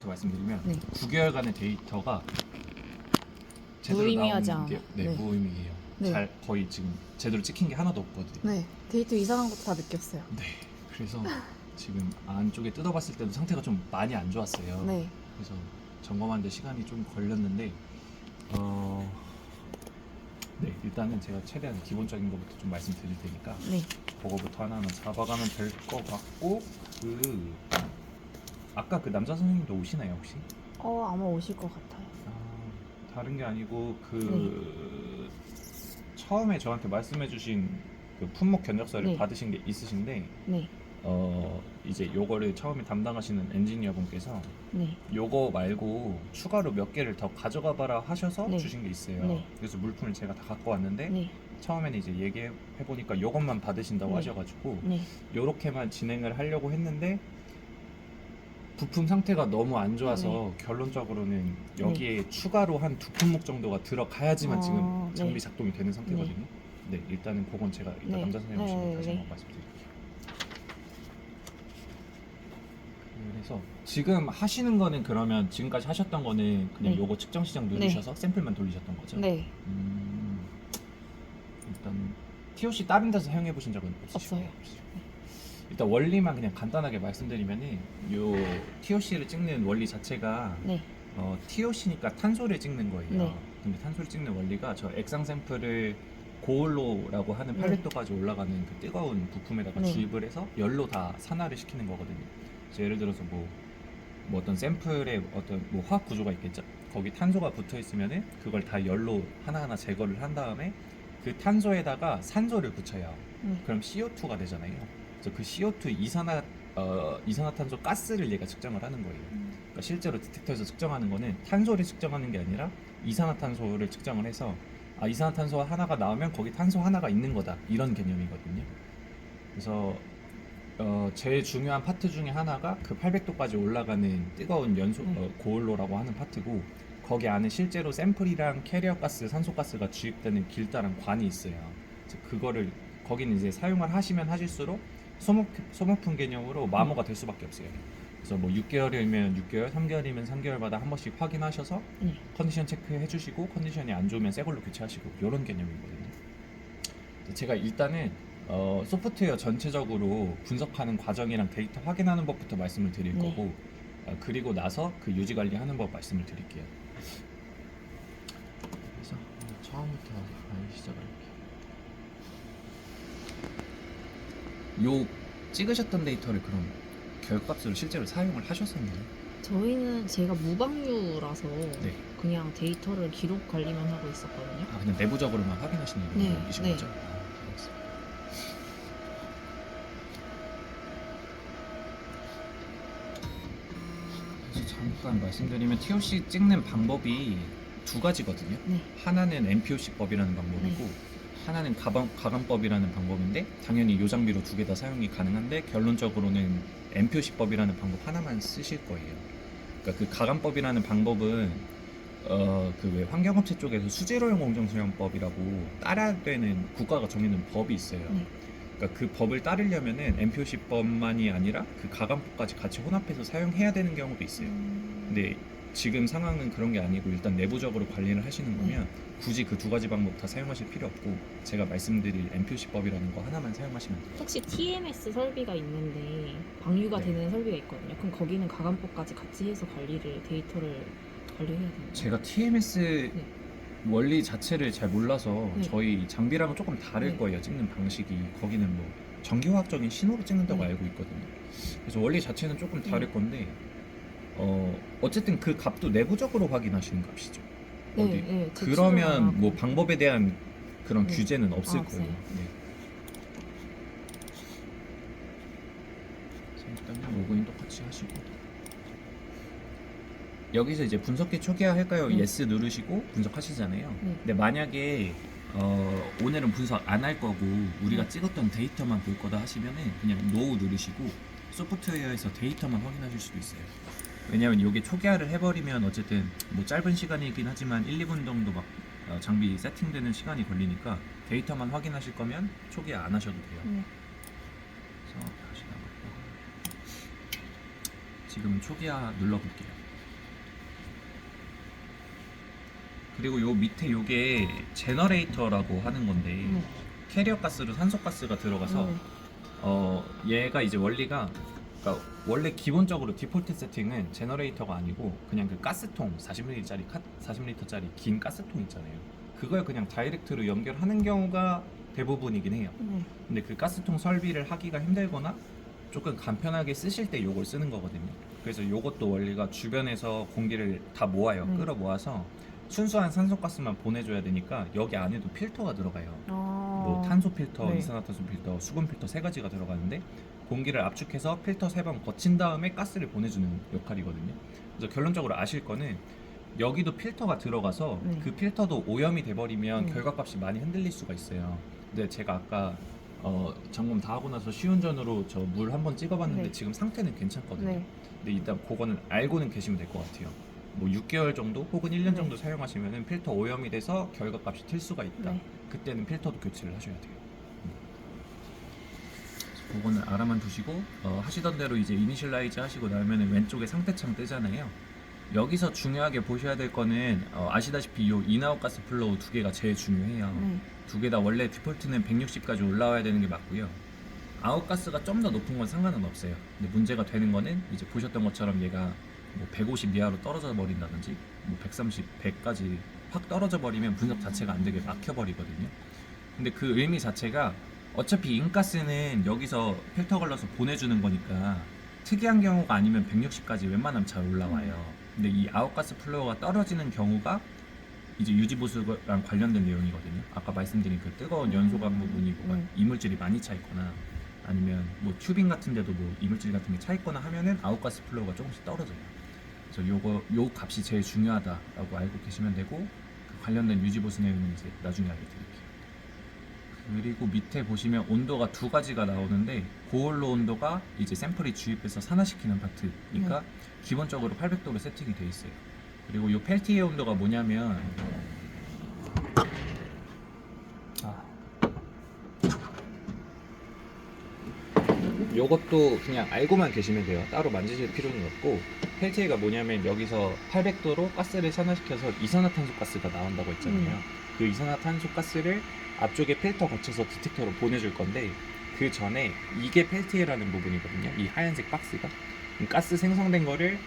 말씀드리면 네. 9개월간의 데이터가 제대로 무의미하지 나온 게 않아. 네, 네. 무의미해요. 네. 잘 거의 지금 제대로 찍힌 게 하나도 없거든요. 네, 데이터 이상한 것도 다 느꼈어요. 네. 그래서 지금 안쪽에 뜯어봤을 때도 상태가 좀 많이 안 좋았어요. 네. 그래서 점검하는데 시간이 좀 걸렸는데 네, 일단은 제가 최대한 기본적인 것부터 좀 말씀드릴 테니까 네. 그거부터 하나는 잡아가면 될 것 같고 아까 그 남자 선생님도 오시나요 혹시? 아마 오실 것 같아요. 다른 게 아니고 네. 처음에 저한테 말씀해주신 그 품목 견적서를 네. 받으신 게 있으신데 네. 이제 요거를 처음에 담당하시는 엔지니어분께서 네. 요거 말고 추가로 몇 개를 더 가져가 봐라 하셔서 네. 주신 게 있어요. 네. 그래서 물품을 제가 다 갖고 왔는데 네. 처음에는 이제 얘기해 보니까 요것만 받으신다고 네. 하셔가지고 네. 요렇게만 진행을 하려고 했는데 부품 상태가 너무 안 좋아서 결론적으로는 여기에 추가로 한 두 품목 정도가 들어가야지만 지금 네. 장비 작동이 되는 상태거든요. 네, 일단은 그건 제가 이따 네. 남자 선생님 오시면 네. 다시 네. 한번 말씀드릴게요. 그래서 지금 하시는 거는 그러면 지금까지 하셨던 거는 그냥 네. 요거 측정 시장 누르셔서 샘플만 돌리셨던 거죠? 네. 일단 TOC 다른 데서 사용해 보신 적은 없으시고요? 없어요. 일단 원리만 그냥 간단하게 말씀드리면은 요 TOC를 찍는 원리 자체가 네. TOC니까 탄소를 찍는 거예요. 네. 근데 탄소를 찍는 원리가 저 액상 샘플을 고온로라고 하는 네. 800도까지 올라가는 그 뜨거운 부품에다가 네. 주입을 해서 열로 다 산화를 시키는 거거든요. 그래서 예를 들어서 뭐 어떤 샘플에 어떤 뭐 화학 구조가 있겠죠. 거기 탄소가 붙어 있으면은 그걸 다 열로 하나하나 제거를 한 다음에 그 탄소에다가 산소를 붙여요. 그럼 CO2가 되잖아요. 그래서 그 CO2 이산화탄소 가스를 얘가 측정을 하는 거예요. 그러니까 실제로 디텍터에서 측정하는 거는 탄소를 측정하는 게 아니라 이산화탄소를 측정을 해서 이산화탄소 하나가 나오면 거기 탄소 하나가 있는 거다 이런 개념이거든요. 그래서 제일 중요한 파트 중에 하나가 그 800도까지 올라가는 뜨거운 고온로라고 하는 파트고 거기 안에 실제로 샘플이랑 캐리어 가스, 산소 가스가 주입되는 길다란 관이 있어요. 그래서 그거를 거기는 이제 사용을 하시면 하실수록 소모품 개념으로 마모가 될 수밖에 없어요. 그래서 뭐 6개월이면 6개월, 3개월이면 3개월마다 한 번씩 확인하셔서 컨디션 체크해 주시고 컨디션이 안 좋으면 새 걸로 교체하시고 이런 개념이거든요. 제가 일단은 소프트웨어 전체적으로 분석하는 과정이랑 데이터 확인하는 법부터 말씀을 드릴 거고 그리고 나서 그 유지 관리하는 법 말씀을 드릴게요. 그래서 처음부터 시작할게요. 요 찍으셨던 데이터를 그럼 결과값으로 실제로 사용을 하셨었나요? 저희는 제가 무방류라서 네. 그냥 데이터를 기록 관리만 하고 있었거든요. 그냥 내부적으로만 확인하시는 네, 용이신 네. 거죠? 알겠습니다. 그래서 잠깐 말씀드리면 TOC 찍는 방법이 두 가지거든요. 네. 하나는 MPOC법이라는 방법이고 하나는 가감법이라는 방법인데 당연히 이 장비로 두 개 다 사용이 가능한데 결론적으로는 MPOC법이라는 방법 하나만 쓰실 거예요. 그러니까 그 가감법이라는 방법은 그 왜 환경업체 쪽에서 수질오염 공정수련법이라고 따라야 되는 국가가 정해놓은 법이 있어요. 그러니까 그 법을 따르려면은 MPOC법만이 아니라 그 가감법까지 같이 혼합해서 사용해야 되는 경우도 있어요. 근데 지금 상황은 그런 게 아니고 일단 내부적으로 관리를 하시는 거면 굳이 그 두 가지 방법 다 사용하실 필요 없고 제가 말씀드릴 MPOC법이라는 거 하나만 사용하시면 돼요. 혹시 TMS 설비가 있는데 방류가 네. 되는 설비가 있거든요. 그럼 거기는 가감법까지 같이 해서 데이터를 관리해야 되나요? 제가 TMS 원리 자체를 잘 몰라서 저희 장비랑은 조금 다를 거예요. 찍는 방식이. 거기는 뭐 전기화학적인 신호로 찍는다고 알고 있거든요. 그래서 원리 자체는 조금 다를 건데 어쨌든 그 값도 내부적으로 확인하시는 값이죠. 어디 그러면 뭐 방법에 대한 그런 규제는 없을 거예요. 네. 일단 로그인 똑같이 하시고 여기서 이제 분석기 초기화 할까요? yes 누르시고 분석하시잖아요. 근데 만약에 오늘은 분석 안 할 거고 우리가 찍었던 데이터만 볼 거다 하시면은 그냥 no 누르시고 소프트웨어에서 데이터만 확인하실 수도 있어요. 왜냐면 이게 초기화를 해버리면 어쨌든 뭐 짧은 시간이긴 하지만 1, 2분 정도 막 장비 세팅되는 시간이 걸리니까 데이터만 확인하실 거면 초기화 안 하셔도 돼요. 그래서 다시 나가고 지금 초기화 눌러볼게요. 그리고 요 밑에 요게 제너레이터라고 하는 건데 네. 캐리어 가스로 산소가스가 들어가서 네. 얘가 이제 원리가, 그러니까 원래 기본적으로 디폴트 세팅은 제너레이터가 아니고 그냥 그 가스통 40ml짜리 긴 가스통 있잖아요. 그걸 그냥 다이렉트로 연결하는 경우가 대부분이긴 해요. 네. 근데 그 가스통 설비를 하기가 힘들거나 조금 간편하게 쓰실 때 요걸 쓰는 거거든요. 그래서 요것도 원리가 주변에서 공기를 다 모아요. 끌어 모아서 순수한 산소가스만 보내줘야 되니까 여기 안에도 필터가 들어가요. 뭐 탄소 필터, 네. 이산화탄소 필터, 수분 필터 세 가지가 들어가는데 공기를 압축해서 필터 3번 거친 다음에 가스를 보내주는 역할이거든요. 그래서 결론적으로 아실 거는 여기도 필터가 들어가서 네. 그 필터도 오염이 돼버리면 네. 결과값이 많이 흔들릴 수가 있어요. 근데 제가 아까 점검 다 하고 나서 시운전으로 저 물 한번 찍어봤는데 네. 지금 상태는 괜찮거든요. 네. 근데 일단 그거는 알고는 계시면 될 것 같아요. 뭐 6개월 정도 혹은 1년 네. 정도 사용하시면 필터 오염이 돼서 결과값이 틀 수가 있다. 네. 그때는 필터도 교체를 하셔야 돼요. 그거는 알아만 두시고 하시던 대로 이제 이니셜라이즈 하시고 나면은 왼쪽에 상태창 뜨잖아요. 여기서 중요하게 보셔야 될 거는 아시다시피 이 인아웃 가스 플로우 두 개가 제일 중요해요. 네. 두 개 다 원래 디폴트는 160까지 올라와야 되는 게 맞고요. 아웃 가스가 좀 더 높은 건 상관은 없어요. 근데 문제가 되는 거는 이제 보셨던 것처럼 얘가 뭐 150 이하로 떨어져 버린다든지 뭐 130, 100까지 확 떨어져 버리면 분석 자체가 안 되게 막혀 버리거든요. 근데 그 의미 자체가 어차피 인가스는 여기서 필터 걸러서 보내주는 거니까 특이한 경우가 아니면 160까지 웬만하면 잘 올라와요. 근데 이 아웃가스 플로어가 떨어지는 경우가 이제 유지보수랑 관련된 내용이거든요. 아까 말씀드린 그 뜨거운 연소관 부분이 뭐가 이물질이 많이 차 있거나 아니면 뭐 튜빙 같은 데도 뭐 이물질 같은 게 차 있거나 하면은 아웃가스 플로어가 조금씩 떨어져요. 그래서 요 값이 제일 중요하다라고 알고 계시면 되고 그 관련된 유지보수 내용은 이제 나중에 알려드릴게요. 그리고 밑에 보시면 온도가 두 가지가 나오는데 고온로 온도가 이제 샘플이 주입해서 산화시키는 파트니까 기본적으로 800도로 세팅이 돼 있어요. 그리고 이 펠티의 온도가 뭐냐면 요것도 그냥 알고만 계시면 돼요. 따로 만지실 필요는 없고 펠티에가 뭐냐면 여기서 800도로 가스를 산화시켜서 이산화탄소 가스가 나온다고 했잖아요. 그 이산화탄소 가스를 앞쪽에 필터 거쳐서 디텍터로 보내줄 건데 그 전에 이게 펠티에라는 부분이거든요. 이 하얀색 박스가 가스 생성된 거를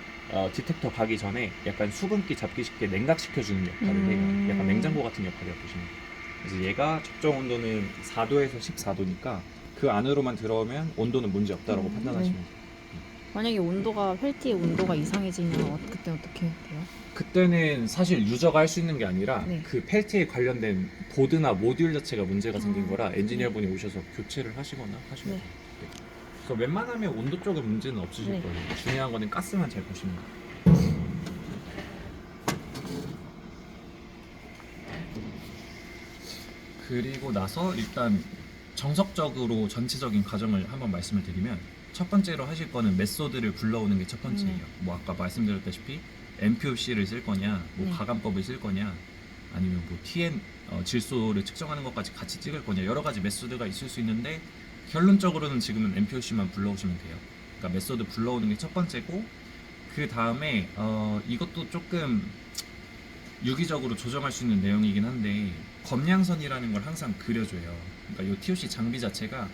디텍터 가기 전에 약간 수분기 잡기 쉽게 냉각시켜주는 역할을 해요. 약간 냉장고 같은 역할이라고 보시면 돼요. 그래서 얘가 적정 온도는 4도에서 14도니까 그 안으로만 들어오면 온도는 문제 없다라고 판단하시면 돼요. 만약에 온도가 펠티의 온도가 이상해지면 그때 어떻게 돼요? 그때는 사실 유저가 할 수 있는 게 아니라 네. 그 펠티에 관련된 보드나 모듈 자체가 문제가 생긴 거라 엔지니어분이 오셔서 교체를 하시거나 하셔야 돼요. 네. 그래서 웬만하면 온도 쪽에 문제는 없으실 네. 거예요. 중요한 거는 가스만 잘 보시면 돼요. 그리고 나서 일단 정석적으로 전체적인 과정을 한번 말씀을 드리면 첫 번째로 하실 거는 메소드를 불러오는 게 첫 번째예요. 뭐 아까 말씀드렸다시피 MPOC를 쓸 거냐, 뭐 가감법을 쓸 거냐, 아니면 뭐 TN 질소를 측정하는 것까지 같이 찍을 거냐, 여러 가지 메소드가 있을 수 있는데 결론적으로는 지금은 MPOC만 불러오시면 돼요. 그러니까 메소드 불러오는 게 첫 번째고 그 다음에 이것도 조금 유기적으로 조정할 수 있는 내용이긴 한데 검량선이라는 걸 항상 그려줘요. 그러니까 이 TOC 장비 자체가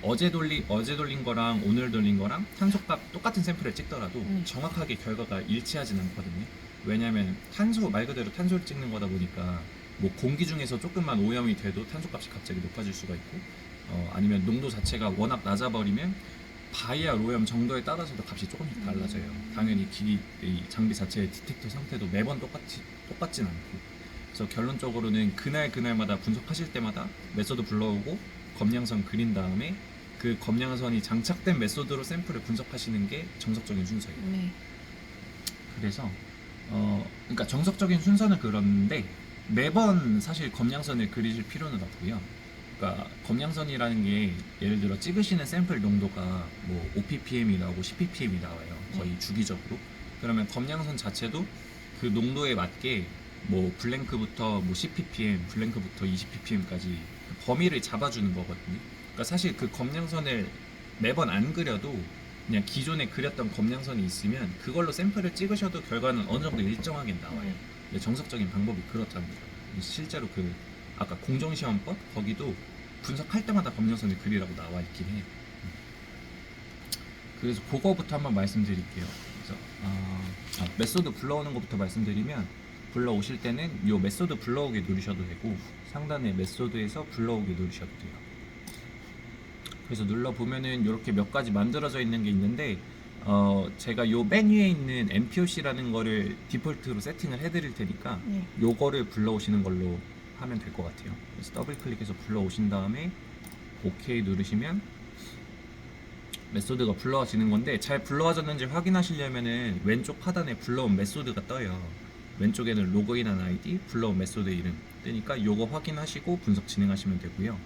어제 돌린 거랑 오늘 돌린 거랑 탄소값 똑같은 샘플을 찍더라도 정확하게 결과가 일치하진 않거든요. 왜냐하면 말 그대로 탄소를 찍는 거다 보니까 뭐 공기 중에서 조금만 오염이 돼도 탄소값이 갑자기 높아질 수가 있고 아니면 농도 자체가 워낙 낮아버리면 바이아 로염 정도에 따라서도 값이 조금씩 달라져요. 당연히 이 장비 자체의 디텍터 상태도 매번 똑같진 않고. 그래서 결론적으로는 그날마다 분석하실 때마다 메소드 불러오고 검량선 그린 다음에 그 검량선이 장착된 메소드로 샘플을 분석하시는 게 정석적인 순서예요. 네. 그래서 그러니까 정석적인 순서는 그런데 매번 사실 검량선을 그리실 필요는 없고요. 그러니까 검량선이라는 게 예를 들어 찍으시는 샘플 농도가 뭐 5ppm이 나오고 10ppm이 나와요. 거의 주기적으로. 그러면 검량선 자체도 그 농도에 맞게 뭐 블랭크부터 뭐 10ppm, 블랭크부터 20ppm까지 범위를 잡아주는 거거든요. 그러니까 사실 그 검량선을 매번 안 그려도 그냥 기존에 그렸던 검량선이 있으면 그걸로 샘플을 찍으셔도 결과는 어느 정도 일정하게 나와요. 근데 정석적인 방법이 그렇답니다. 실제로 그 아까 공정시험법 거기도 분석할 때마다 검정선을 그리라고 나와 있긴 해. 그래서 그거부터 한번 말씀드릴게요. 그래서 메소드 불러오는 것부터 말씀드리면, 불러오실 때는 요 메소드 불러오게 누르셔도 되고 상단에 메소드에서 불러오게 누르셔도 돼요. 그래서 눌러보면은 이렇게 몇 가지 만들어져 있는 게 있는데, 제가 요 맨 위에 있는 MPOC라는 거를 디폴트로 세팅을 해드릴 테니까 네. 요거를 불러오시는 걸로 하면 될 것 같아요. 그래서 더블 클릭해서 불러오신 다음에 OK 누르시면 메소드가 불러와지는 건데, 잘 불러와졌는지 확인하시려면은 왼쪽 하단에 불러온 메소드가 떠요. 왼쪽에는 로그인한 아이디, 불러온 메소드 이름 뜨니까 요거 확인하시고 분석 진행하시면 되고요.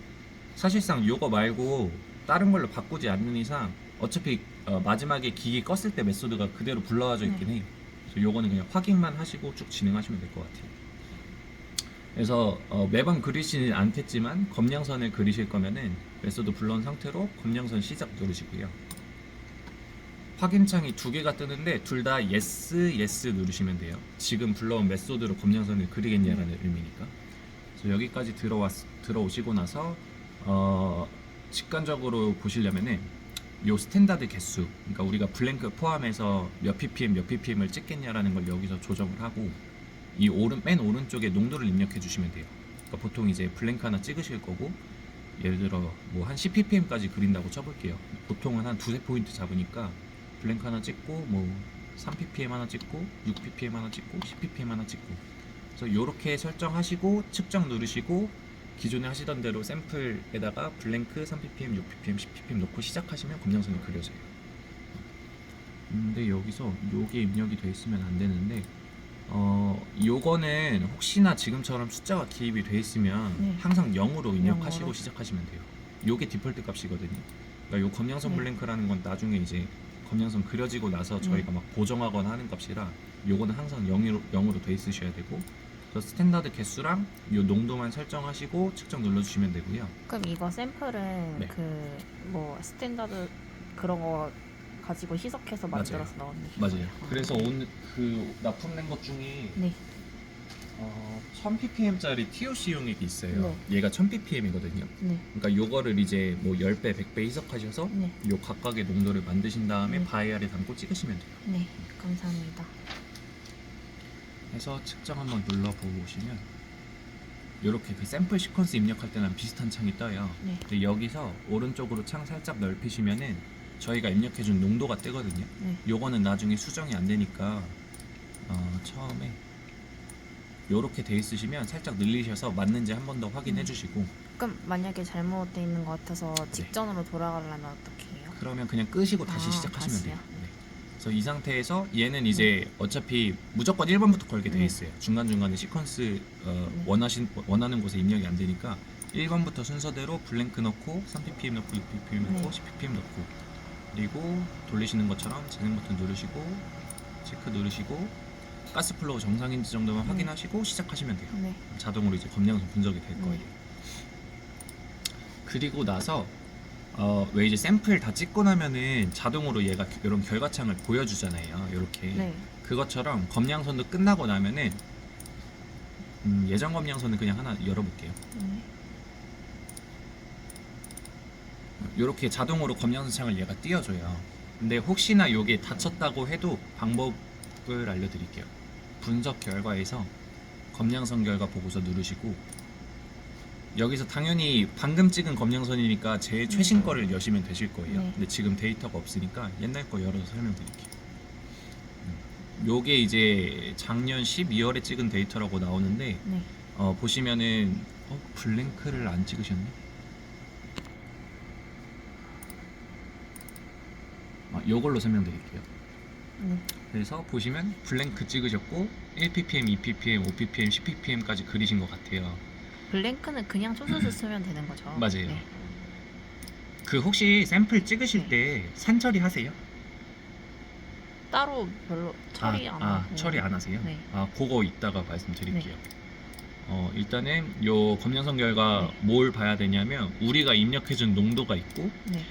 사실상 요거 말고 다른 걸로 바꾸지 않는 이상 어차피 마지막에 기기 껐을 때 메소드가 그대로 불러와져 있긴 해요. 그래서 요거는 그냥 확인만 하시고 쭉 진행하시면 될 것 같아요. 그래서 매번 그리지는 않겠지만 검량선을 그리실 거면은 메소드 불러온 상태로 검량선 시작 누르시고요. 확인창이 두 개가 뜨는데 둘 다 yes, yes 누르시면 돼요. 지금 불러온 메소드로 검량선을 그리겠냐라는 의미니까. 그래서 여기까지 들어오시고 나서 직관적으로 보시려면은 요 스탠다드 개수, 그러니까 우리가 블랭크 포함해서 몇 ppm을 찍겠냐라는 걸 여기서 조정을 하고, 이 맨 오른쪽에 농도를 입력해 주시면 돼요. 그러니까 보통 이제 블랭크 하나 찍으실 거고, 예를 들어 뭐 한 10ppm까지 그린다고 쳐볼게요. 보통은 한 두세 포인트 잡으니까 블랭크 하나 찍고 뭐 3ppm 하나 찍고 6ppm 하나 찍고 10ppm 하나 찍고, 그래서 요렇게 설정하시고 측정 누르시고 기존에 하시던 대로 샘플에다가 블랭크 3ppm, 6ppm, 10ppm 놓고 시작하시면 검정선이 그려져요. 근데 여기서 요게 입력이 돼 있으면 안 되는데, 요거는 혹시나 지금처럼 숫자가 기입이 돼 있으면 네. 항상 0으로 입력하시고 0으로. 시작하시면 돼요. 요게 디폴트 값이거든요. 그러니까 요 검량선 네. 블랭크라는 건 나중에 이제 검량선 그려지고 나서 저희가 막 보정하거나 하는 값이라 요거는 항상 0으로 돼 있으셔야 되고, 그래서 스탠다드 개수랑 요 농도만 설정하시고 측정 눌러주시면 되고요. 그럼 이거 샘플은 네. 그 뭐 스탠다드 그런 거 가지고 희석해서 만들어서 나오는 게 맞아요. 그래서 오늘 그 납품된 것 중에 네. 1000ppm짜리 TOC 용액이 있어요. 얘가 1000ppm이거든요. 네. 그러니까 요거를 이제 뭐 10배, 100배 희석하셔서 네. 요 각각의 농도를 만드신 다음에 네. 바이알에 담고 찍으시면 돼요. 네. 감사합니다. 해서 측정 한번 눌러보시면 이렇게 그 샘플 시퀀스 입력할 때랑 비슷한 창이 떠요. 네. 근데 여기서 오른쪽으로 창 살짝 넓히시면은 저희가 입력해준 농도가 뜨거든요. 네. 요거는 나중에 수정이 안 되니까 처음에 요렇게 돼 있으시면 살짝 늘리셔서 맞는지 한 번 더 확인해 주시고, 그럼 만약에 잘못돼 있는 것 같아서 직전으로 돌아가려면 어떻게 해요? 그러면 그냥 끄시고 다시 시작하시면 다시요? 돼요. 네. 그래서 이 상태에서 얘는 이제 어차피 무조건 1번부터 걸게 돼 네. 있어요. 중간중간에 시퀀스 원하는 곳에 입력이 안 되니까 1번부터 순서대로 블랭크 넣고 3ppm 넣고 6ppm 넣고 네. 10ppm 넣고, 그리고 돌리시는 것처럼 진행 버튼 누르시고 체크 누르시고 가스 플로우 정상인지 정도만 네. 확인하시고 시작하시면 돼요. 네. 자동으로 이제 검량선 분석이 될 네. 거예요. 그리고 나서 왜 이제 샘플 다 찍고 나면은 자동으로 얘가 이런 결과창을 보여주잖아요. 이렇게 네. 그것처럼 검량선도 끝나고 나면은 예전 검량선은 그냥 하나 열어볼게요. 네. 이렇게 자동으로 검량선 창을 얘가 띄워줘요. 근데 혹시나 이게 닫혔다고 해도 방법을 알려드릴게요. 분석 결과에서 검량선 결과 보고서 누르시고, 여기서 당연히 방금 찍은 검량선이니까 제일 최신 거를 여시면 되실 거예요. 네. 근데 지금 데이터가 없으니까 옛날 거 열어서 설명드릴게요. 요게 이제 작년 12월에 찍은 데이터라고 나오는데, 네. 보시면은 블랭크를 안 찍으셨네? 요걸로 설명드릴게요. 네. 그래서 보시면 블랭크 찍으셨고 1ppm, 2ppm, 5ppm, 10ppm까지 그리신 것 같아요. 블랭크는 그냥 초소수 쓰면 되는 거죠? 맞아요. 네. 그 혹시 샘플 찍으실 네. 때 산처리 하세요? 따로 별로 처리 안 하고. 처리 안 하세요? 네. 그거 이따가 말씀드릴게요. 일단은 요 검량선 결과 네. 뭘 봐야 되냐면 우리가 입력해준 농도가 있고, 네.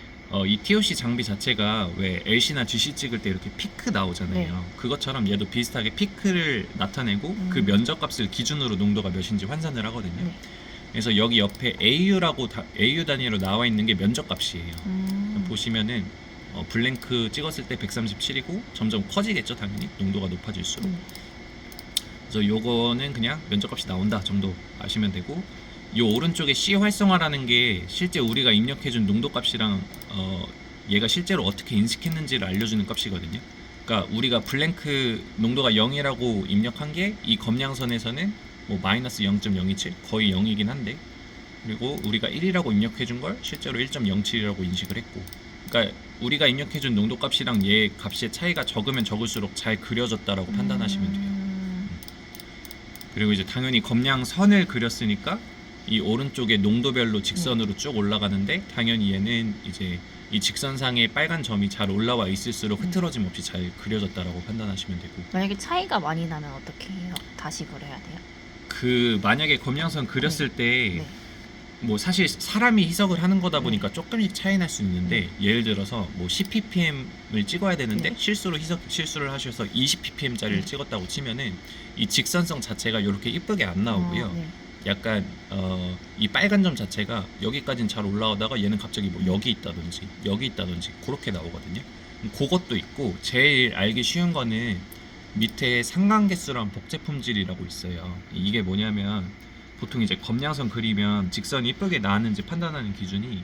이 TOC 장비 자체가 왜 LC나 GC 찍을 때 이렇게 피크 나오잖아요. 네. 그것처럼 얘도 비슷하게 피크를 나타내고 그 면적값을 기준으로 농도가 몇인지 환산을 하거든요. 네. 그래서 여기 옆에 AU 단위로 나와 있는 게 면적값이에요. 보시면은 블랭크 찍었을 때 137이고 점점 커지겠죠, 당연히 농도가 높아질수록. 그래서 요거는 그냥 면적값이 나온다 정도 아시면 되고, 요 오른쪽에 C 활성화라는 게 실제 우리가 입력해준 농도값이랑 얘가 실제로 어떻게 인식했는지를 알려주는 값이거든요. 그러니까 우리가 블랭크 농도가 0이라고 입력한 게 이 검량선에서는 뭐 마이너스 0.027 거의 0이긴 한데, 그리고 우리가 1이라고 입력해준 걸 실제로 1.07이라고 인식을 했고, 그러니까 우리가 입력해준 농도값이랑 얘 값의 차이가 적으면 적을수록 잘 그려졌다라고 판단하시면 돼요. 그리고 이제 당연히 검량선을 그렸으니까 이 오른쪽에 농도별로 직선으로 쭉 올라가는데, 당연히 얘는 이제 이 직선상에 빨간 점이 잘 올라와 있을수록 흐트러짐 없이 잘 그려졌다라고 판단하시면 되고, 만약에 차이가 많이 나면 어떻게 해요? 다시 그려야 돼요? 그 만약에 검량선 그렸을 때 네. 뭐 사실 사람이 희석을 하는 거다 보니까 조금씩 차이 날 수 있는데, 예를 들어서 뭐 10ppm을 찍어야 되는데 실수를 하셔서 20ppm짜리를 찍었다고 치면은 이 직선성 자체가 이렇게 이쁘게 안 나오고요. 약간 이 빨간 점 자체가 여기까지는 잘 올라오다가 얘는 갑자기 뭐 여기 있다든지 그렇게 나오거든요. 그것도 있고, 제일 알기 쉬운 거는 밑에 상관계수랑 복제품질이라고 있어요. 이게 뭐냐면 보통 이제 검량선 그리면 직선이 이쁘게 나왔는지 판단하는 기준이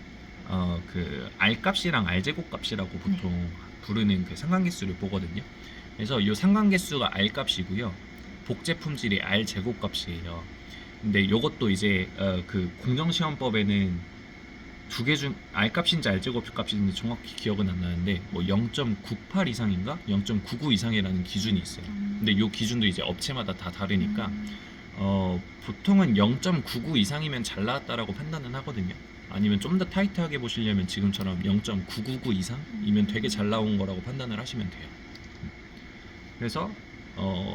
그 R값이랑 R제곱값이라고 보통 부르는 그 상관계수를 보거든요. 그래서 이 상관계수가 R값이고요, 복제품질이 R제곱값이에요. 근데 요것도 이제 그 공정시험법에는 두 개 중 R값인지 R제곱값인지 정확히 기억은 안 나는데 뭐 0.98 이상인가 0.99 이상이라는 기준이 있어요. 근데 요 기준도 이제 업체마다 다 다르니까 보통은 0.99 이상이면 잘 나왔다라고 판단은 하거든요. 아니면 좀 더 타이트하게 보시려면 지금처럼 0.999 이상이면 되게 잘 나온 거라고 판단을 하시면 돼요. 그래서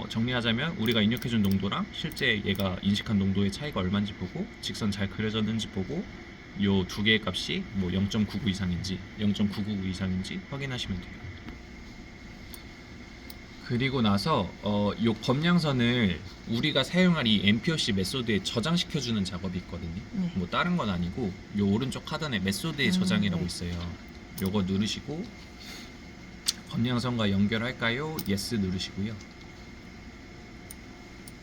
정리하자면 우리가 입력해준 농도랑 실제 얘가 인식한 농도의 차이가 얼마인지 보고, 직선 잘 그려졌는지 보고, 요 두 개의 값이 뭐 0.99 이상인지 0.999 이상인지 확인하시면 돼요. 그리고 나서 요 검량선을 우리가 사용할 이 MPOC 메소드에 저장시켜주는 작업이 있거든요. 뭐 다른 건 아니고 요 오른쪽 하단에 메소드의 저장이라고 있어요. 요거 누르시고 검량선과 연결할까요? Yes 누르시고요.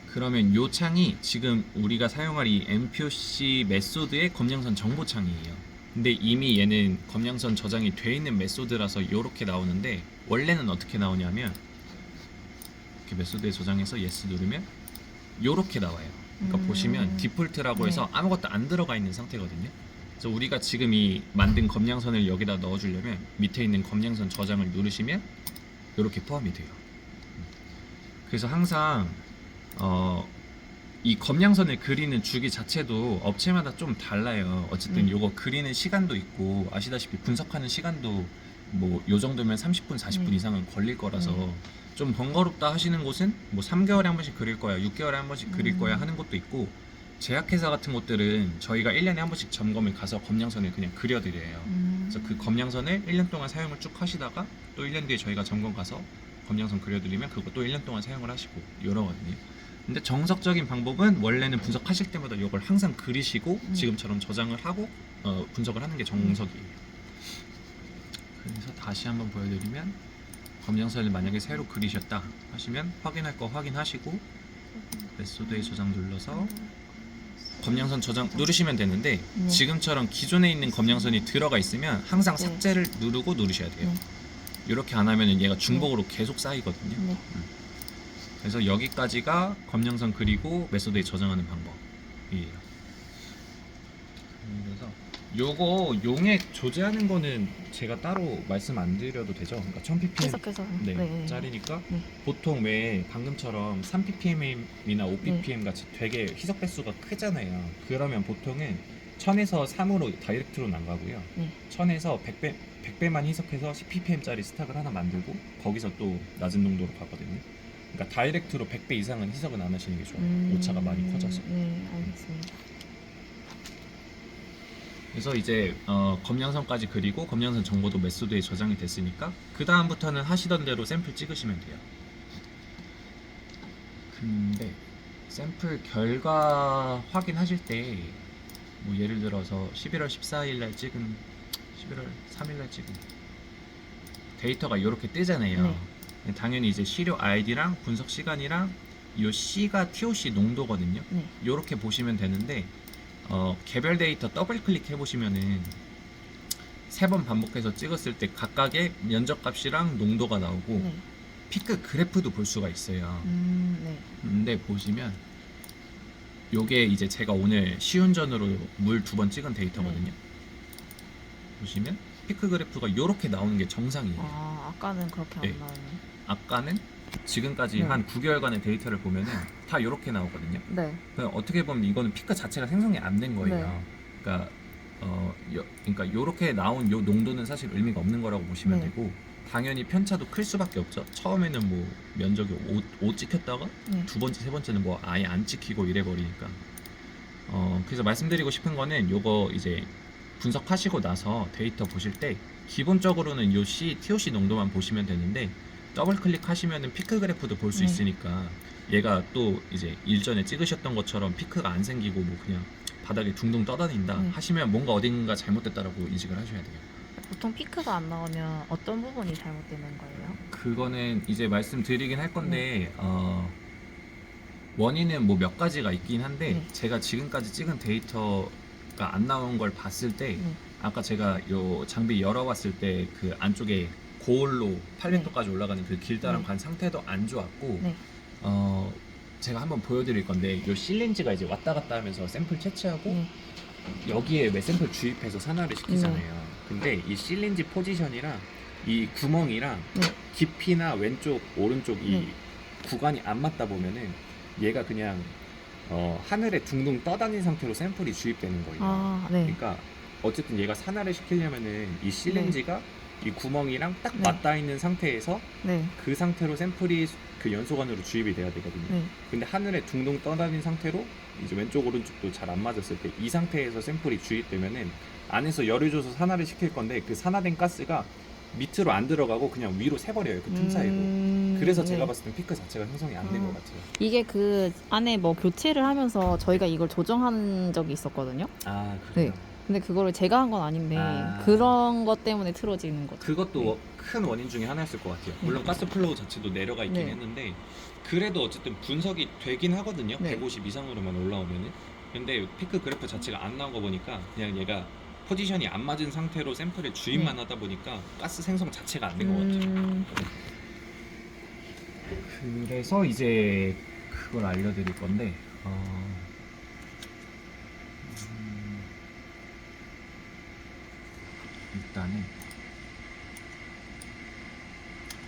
그러면 요 창이 지금 우리가 사용할 이 MPOC 메소드의 검량선 정보 창이에요. 근데 이미 얘는 검량선 저장이 돼 있는 메소드라서 요렇게 나오는데, 원래는 어떻게 나오냐면 이렇게 메소드에 저장해서 yes 누르면 요렇게 나와요. 그러니까 보시면 디폴트라고 해서 아무것도 안 들어가 있는 상태거든요. 그래서 우리가 지금 이 만든 검량선을 여기다 넣어주려면 밑에 있는 검량선 저장을 누르시면 요렇게 포함이 돼요. 그래서 항상 이 검량선을 그리는 주기 자체도 업체마다 좀 달라요. 어쨌든 요거 그리는 시간도 있고, 아시다시피 분석하는 시간도 뭐 요 정도면 30분 40분 이상은 걸릴 거라서 좀 번거롭다 하시는 곳은 뭐 3개월에 한 번씩 그릴 거야, 6개월에 한 번씩 그릴 거야 하는 것도 있고, 제약회사 같은 곳들은 저희가 1년에 한 번씩 점검을 가서 검량선을 그냥 그려드려요. 그래서 그 검량선을 1년 동안 사용을 쭉 하시다가 또 1년 뒤에 저희가 점검 가서 검량선 그려드리면 그거 또 1년 동안 사용을 하시고 이러거든요. 근데 정석적인 방법은 원래는 분석하실 때마다 이걸 항상 그리시고 지금처럼 저장을 하고 분석을 하는 게 정석이에요. 그래서 다시 한번 보여드리면, 검량선을 만약에 새로 그리셨다 하시면 확인할 거 확인하시고 메소드에 저장 눌러서 검량선 저장 누르시면 되는데, 지금처럼 기존에 있는 검량선이 들어가 있으면 항상 삭제를 누르고 누르셔야 돼요. 이렇게 안 하면 얘가 중복으로 계속 쌓이거든요. 그래서 여기까지가 검량선 그리고 메소드에 저장하는 방법이에요. 그래서 요거 용액 조제하는 거는 제가 따로 말씀 안 드려도 되죠. 그러니까 1000ppm 계속해서 짜리니까 보통 왜 방금처럼 3ppm이나 5ppm 같이 되게 희석 배수가 크잖아요. 그러면 보통은 1000에서 3으로 다이렉트로 나가고요. 1000에서 100배만 희석해서 10ppm짜리 스탁을 하나 만들고 거기서 또 낮은 농도로 가거든요. 그러니까 다이렉트로 100배 이상은 희석은 안 하시는 게 좋아요. 오차가 많이 커져서. 알겠습니다. 그래서 이제 검량선까지 그리고 검량선 정보도 메소드에 저장이 됐으니까 그 다음부터는 하시던 대로 샘플 찍으시면 돼요. 근데 샘플 결과 확인하실 때 뭐 예를 들어서 11월 14일 날 찍은 11월 3일 날 찍은 데이터가 이렇게 뜨잖아요. 당연히 이제 시료 아이디랑 분석 시간이랑 이 C가 TOC 농도거든요. 이렇게 보시면 되는데 개별 데이터 더블 클릭해 보시면은 3번 반복해서 찍었을 때 각각의 면적값이랑 농도가 나오고 피크 그래프도 볼 수가 있어요. 근데 보시면 요게 이제 제가 오늘 시운전으로 물 2번 찍은 데이터거든요. 보시면 피크 그래프가 이렇게 나오는 게 정상이에요. 아까는 그렇게 네. 안 나오네. 아까는 지금까지 한 9개월간의 데이터를 보면은 다 이렇게 나오거든요. 그러니까 어떻게 보면 이거는 피크 자체가 생성이 안 된 거예요. 그러니까 그러니까 이렇게 나온 요 농도는 사실 의미가 없는 거라고 보시면 되고, 당연히 편차도 클 수밖에 없죠. 처음에는 뭐 면적이 5 찍혔다가 두 번째, 세 번째는 뭐 아예 안 찍히고 이래 버리니까. 그래서 말씀드리고 싶은 거는 요거 이제 분석하시고 나서 데이터 보실 때 기본적으로는 요 TOC 농도만 보시면 되는데, 더블 클릭하시면은 피크 그래프도 볼 수 있으니까 얘가 또 이제 일전에 찍으셨던 것처럼 피크가 안 생기고 뭐 그냥 바닥에 둥둥 떠다닌다 하시면 뭔가 어딘가 잘못됐다라고 인식을 하셔야 돼요. 보통 피크가 안 나오면 어떤 부분이 잘못되는 거예요? 그거는 이제 말씀드리긴 할 건데 원인은 뭐 몇 가지가 있긴 한데 제가 지금까지 찍은 데이터가 안 나온 걸 봤을 때 아까 제가 요 장비 열어봤을 때 그 안쪽에 고온로 800도까지 올라가는 그 길다란 관 상태도 안 좋았고 제가 한번 보여드릴 건데 요 실린지가 이제 왔다 갔다 하면서 샘플 채취하고 여기에 왜 샘플 주입해서 산화를 시키잖아요. 근데 이 실린지 포지션이랑 이 구멍이랑 깊이나 왼쪽 오른쪽 이 구간이 안 맞다 보면은 얘가 그냥 하늘에 둥둥 떠다닌 상태로 샘플이 주입되는 거예요. 그러니까 어쨌든 얘가 산화를 시키려면은 이 실린지가 이 구멍이랑 딱 맞닿아 있는 상태에서 그 상태로 샘플이 그 연소관으로 주입이 돼야 되거든요. 근데 하늘에 둥둥 떠다닌 상태로 이제 왼쪽 오른쪽도 잘 안 맞았을 때 이 상태에서 샘플이 주입되면은 안에서 열을 줘서 산화를 시킬 건데 그 산화된 가스가 밑으로 안 들어가고 그냥 위로 새버려요. 그 틈 사이로. 그래서 제가 봤을 땐 피크 자체가 형성이 안 된 것 같아요. 이게 그 안에 뭐 교체를 하면서 저희가 이걸 조정한 적이 있었거든요. 그래요? 근데 그거를 제가 한 건 아닌데 그런 것 때문에 틀어지는 거죠. 그것도 큰 원인 중에 하나였을 것 같아요. 물론 가스 플로우 자체도 내려가 있긴 했는데 그래도 어쨌든 분석이 되긴 하거든요. 150 이상으로만 올라오면은. 근데 피크 그래프 자체가 안 나온 거 보니까 그냥 얘가 포지션이 안 맞은 상태로 샘플에 주입만 하다 보니까 가스 생성 자체가 안 된 것 같아요. 그래서 이제 그걸 알려드릴 건데 일단은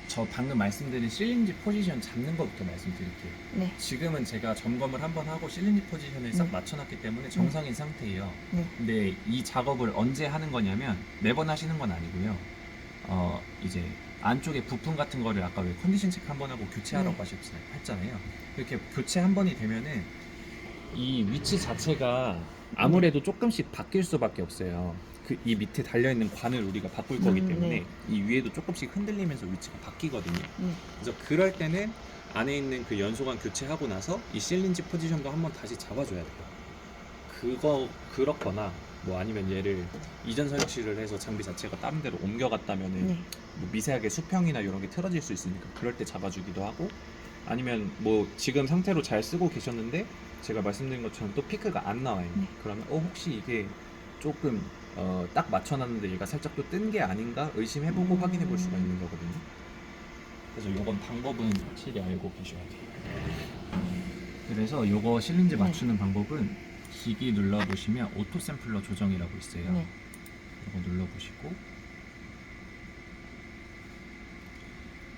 저 방금 말씀드린 실린지 포지션 잡는 것부터 말씀드릴게요. 지금은 제가 점검을 한번 하고 실린지 포지션을 싹 맞춰놨기 때문에 정상인 상태예요. 근데 이 작업을 언제 하는 거냐면 매번 하시는 건 아니고요. 이제 안쪽에 부품 같은 거를 아까 왜 컨디션 체크 한번 하고 교체하라고 했잖아요. 이렇게 교체 한 번이 되면은 이 위치 자체가 아무래도 조금씩 바뀔 수밖에 없어요. 이 밑에 달려있는 관을 우리가 바꿀 거기 때문에 이 위에도 조금씩 흔들리면서 위치가 바뀌거든요. 그래서 그럴 때는 안에 있는 그 연소관 교체하고 나서 이 실린지 포지션도 한번 다시 잡아줘야 돼요. 그렇거나 뭐 아니면 얘를 이전 설치를 해서 장비 자체가 다른 데로 옮겨갔다면은 뭐 미세하게 수평이나 이런 게 틀어질 수 있으니까 그럴 때 잡아주기도 하고, 아니면 뭐 지금 상태로 잘 쓰고 계셨는데 제가 말씀드린 것처럼 또 피크가 안 나와요. 그러면 혹시 이게 조금 딱 맞춰놨는데 얘가 살짝 또 뜬 게 아닌가 의심해보고 확인해 볼 수가 있는 거거든요. 그래서 요건 방법은 확실히 알고 계셔야 돼요. 그래서 요거 실린지 맞추는 방법은 기기 눌러보시면 오토 샘플러 조정이라고 있어요. 요거 눌러보시고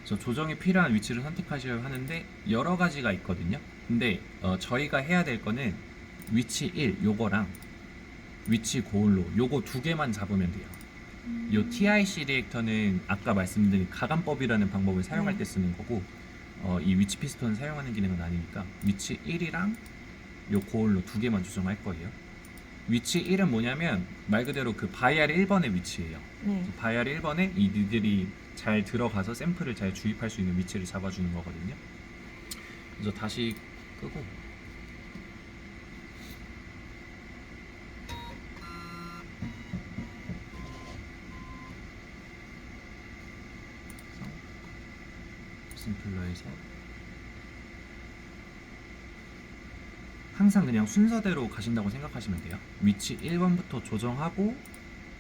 저 조정이 필요한 위치를 선택하셔야 하는데 여러 가지가 있거든요. 근데 저희가 해야 될 거는 위치 1 요거랑 위치 고온로 요거 2개만 잡으면 돼요. 요 TIC 리액터는 아까 말씀드린 가감법이라는 방법을 사용할 때 쓰는 거고 이 위치 피스톤을 사용하는 기능은 아니니까 위치 1이랑 요 고온로 2개만 조정할 거예요. 위치 1은 뭐냐면 말 그대로 그 바이알 1번의 위치예요. 네. 바이알 1번에 이 니들이 잘 들어가서 샘플을 잘 주입할 수 있는 위치를 잡아주는 거거든요. 그래서 다시 끄고 샘플러에서 항상 그냥 순서대로 가신다고 생각하시면 돼요. 위치 1번부터 조정하고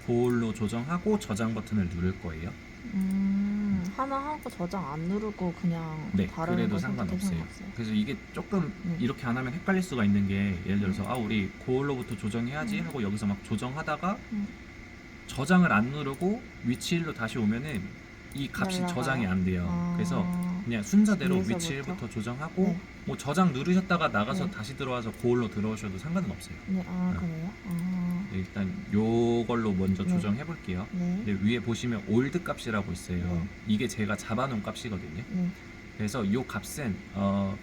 고올로 조정하고 저장 버튼을 누를 거예요. 하나 하고 저장 안 누르고 그냥 네, 다른 그래도 거 상관없어요. 상관없어요. 그래서 이게 조금 네. 이렇게 안 하면 헷갈릴 수가 있는 게 예를 들어서 아 우리 고올로부터 조정해야지 하고 여기서 막 조정하다가 음. 저장을 안 누르고 위치 1로 다시 오면은 이 값이 날라가요? 저장이 안 돼요. 아. 그래서 그냥 순서대로 위치 위에서부터? 1부터 조정하고 네. 뭐 저장 누르셨다가 나가서 네. 다시 들어와서 고올로 들어오셔도 상관은 없어요. 네, 아, 네. 그래요? 네, 일단 요걸로 먼저 네. 조정해 볼게요. 네. 근데 위에 보시면 올드 값이라고 있어요. 네. 이게 제가 잡아놓은 값이거든요. 네. 그래서 이 값은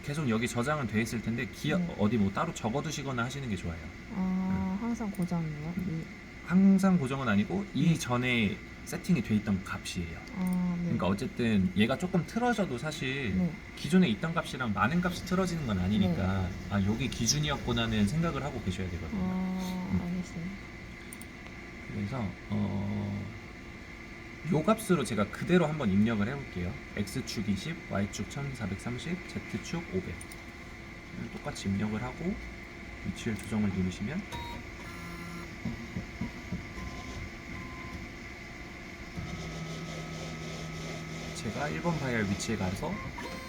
계속 여기 저장은 돼 있을 텐데 네. 어디 뭐 따로 적어두시거나 하시는 게 좋아요. 항상 고정이에요? 항상 고정은 아니고 네. 이전에 세팅이 돼 있던 값이에요. 네. 그러니까 어쨌든 얘가 조금 틀어져도 사실 네. 기존에 있던 값이랑 많은 값이 틀어지는 건 아니니까 아 여기 기준이었구나는 생각을 하고 계셔야 되거든요. 알겠어요. 그래서 요 값으로 제가 그대로 한번 입력을 해볼게요. X축 20, Y축 1430, Z축 500 똑같이 입력을 하고 위치를 조정을 누르시면 제가 1번 바이알 위치에 가서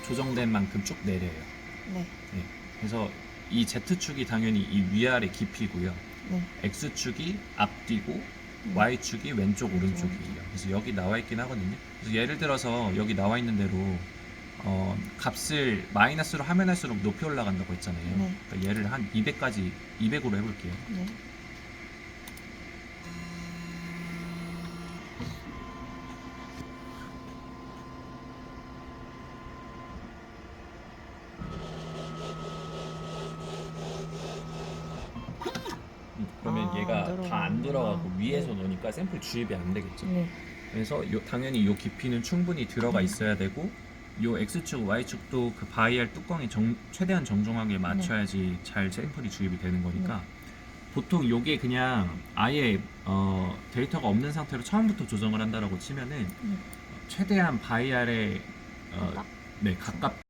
조정된 만큼 쭉 내려요. 네. 네. 그래서 이 Z축이 당연히 이 위아래 깊이고요. 네. X축이 앞뒤고 Y축이 왼쪽 오른쪽이에요. 그래서 여기 나와 있긴 하거든요. 그래서 예를 들어서 여기 나와 있는 대로 값을 마이너스로 하면 할수록 높이 올라간다고 했잖아요. 네. 그러니까 얘를 한 200까지 200으로 해볼게요. 네. 그러면 얘가 안 다 안 들어가고 들어가는구나. 위에서 노니까 샘플 주입이 안 되겠죠. 네. 그래서 당연히 요 깊이는 충분히 들어가 있어야 되고 요 X축, Y축도 그 바이알 뚜껑이 최대한 정중하게 맞춰야지 잘 샘플이 주입이 되는 거니까 보통 요게 그냥 아예 데이터가 없는 상태로 처음부터 조정을 한다라고 치면은 최대한 바이알에 가깝? 네, 가깝